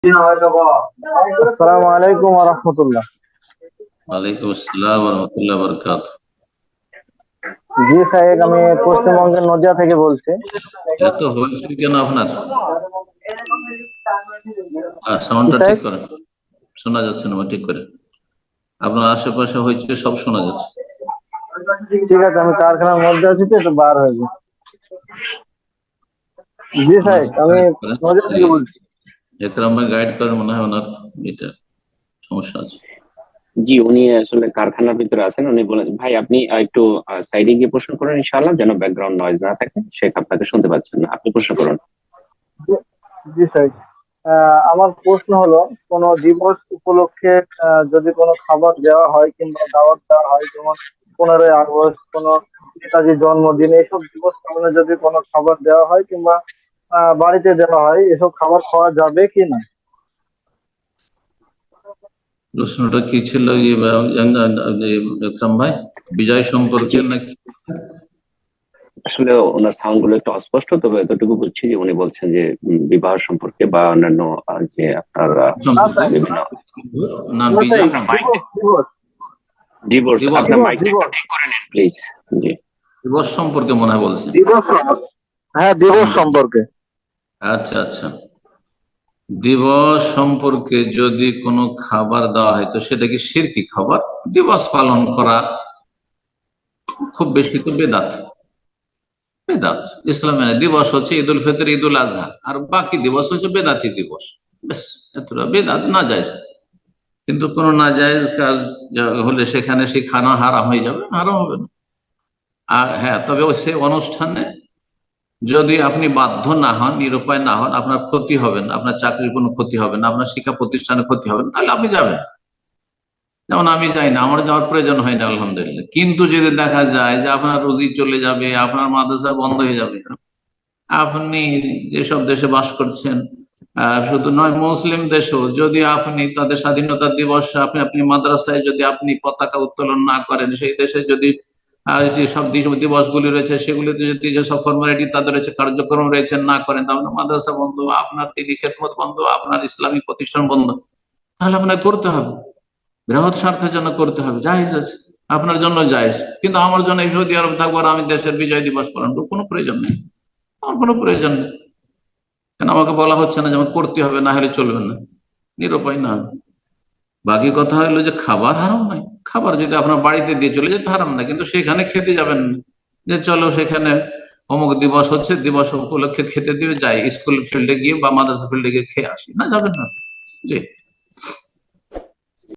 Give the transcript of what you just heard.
আসসালামু আলাইকুম ওয়া রাহমাতুল্লাহ। ওয়ালাইকুম আসসালাম ওয়া রাহমাতুল্লাহি ওয়া বারাকাতুহু। জি সাহেব, আমি পশ্চিমবঙ্গের নদিয়া থেকে বলছি। এত হইচই কেন আপনার? কি সাউন্ডটা ঠিক সাহেব? করেন, শোনা যাচ্ছে না, ঠিক করে। আপনার আশেপাশে হইচই সব শোনা যাচ্ছে। ঠিক আছে, আমি কারখানার মধ্যে আছি তো একটু বার হয়ে যাই। জি সাহেব, ওনাকে আমি গাইড করেন, নদিয়া থেকে বলছি। একরাম ভাই গাইড করেন, মনে হয় ওনার এটা সমস্যা আছে। জি, উনি আসলে কারখানার ভিতরে আছেন। উনি বলেন, ভাই আপনি একটু সাইডে গিয়ে প্রশ্ন করেন ইনশাআল্লাহ, যেন ব্যাকগ্রাউন্ড নয়েজ না থাকে। শেখ আপনাকে শুনতে পাচ্ছেন না, আপনি প্রশ্ন করুন। জি সাহেব, আমার প্রশ্ন হলো, কোন দিবস উপলক্ষে যদি কোনো খাবার দেওয়া হয় কিংবা দাওয়াত দেওয়া হয়, যেমন 15ই আগস্ট, কোনো নেতাজির জন্মদিন, এইসব দিবস পালনে যদি কোনো খাবার দেওয়া হয় কিংবা বাড়িতে দেওয়া হয়, এসব খাবার খাওয়া যাবে কি না? প্রশ্নটা কি ছিল একরাম ভাই? বিজয় সম্পর্কে জি, নাকি? আসলে ওনার সাউন্ড গুলো একটু অস্পষ্ট, তবে এতটুকু বুঝছি যে উনি বলছেন যে বিবাহ সম্পর্কে বা অন্যান্য যে আপনার না সম্পর্কে স্যার, বিভিন্ন না, না স্যার, বিজয় আপনার মাইক দিবস দিবস ডিভোর্স, দিবস আপনার দিবস মাইকটা একটু দিবস ঠিক করে নিন প্লিজ। জি। দিবস সম্পর্কে মনে হয় বলছেন। দিবস হ্যাঁ, দিবস হুম, সম্পর্কে। আচ্ছা আচ্ছা। দিবস সম্পর্কে যদি কোনো খাবার দেওয়া হয় তো সেটা কি শিরকি খাবার? দিবস পালন করা খুব বেশি তো বেদাত। বেদাত ইসলামে দিবস হচ্ছে ঈদ উল ফিতর, ঈদ উল আজহা, আর বাকি দিবস হচ্ছে বেদাতি দিবস। বেশ, এতটা বেদাত না যায়। কিন্তু কোন না জায়েজ কাজ হলে সেখানে সেই খানা হারাম হয়ে যাবে? হারাম হবে না। আর হ্যাঁ, তবে ওই সে অনুষ্ঠানে যদি আপনি বাধ্য না হন, নিরুপায় না হন, আপনার ক্ষতি হবে না, আপনার চাকরির কোনো ক্ষতি হবে না, আপনার শিক্ষা প্রতিষ্ঠানের ক্ষতি হবে না, তাহলে আপনি যাবেন। যেমন আমি যাই না, আমার যাওয়ার প্রয়োজন হয় না আলহামদুলিল্লাহ। কিন্তু যদি দেখা যায় যে আপনার রুজি চলে যাবে, আপনার মাদ্রাসা বন্ধ হয়ে যাবে, আপনি যেসব দেশে বাস করছেন, শুধু নয় মুসলিম দেশেও, যদি আপনি তাদের স্বাধীনতা দিবস আপনি আপনি মাদ্রাসায় যদি আপনি পতাকা উত্তোলন না করেন, সেই দেশে যদি যেসব দিবসগুলি রয়েছে সেগুলিতে যদি যেসব ফর্মালিটি তাদের রয়েছে, কার্যক্রম রয়েছে, না করেন, তাহলে মাদ্রাসা বন্ধ, আপনার দিনী খেদমত বন্ধ, আপনার ইসলামিক প্রতিষ্ঠান বন্ধ। তাহলে আপনাকে করতে হবে, বৃহৎ স্বার্থের জন্য করতে হবে, জায়েজ আছে, আপনার জন্য জায়েজ। কিন্তু আমার জন্য এই সৌদি আরব থাকবো আর আমি দেশের বিজয় দিবস পালন করবো, কোনো প্রয়োজন নেই। আমার কোনো প্রয়োজন নেই। কেন আমাকে বলা হচ্ছে না যে আমার করতে হবে, না হলে চলবে না? নিরুপায় না। বাকি কথা হলো যে খাবার হারাম নাই। খাবার যদি আপনার বাড়িতে দিয়ে চলে যেতে হারাম না, কিন্তু সেখানে খেতে যাবেন না। যে চলো সেখানে অমুক দিবস হচ্ছে, দিবস উপলক্ষে খেতে দিবে, যাই স্কুল ফিল্ডে গিয়ে বা মাদ্রাসা ফিল্ডে গিয়ে খেয়ে আসি, না, যাবেন না। জি।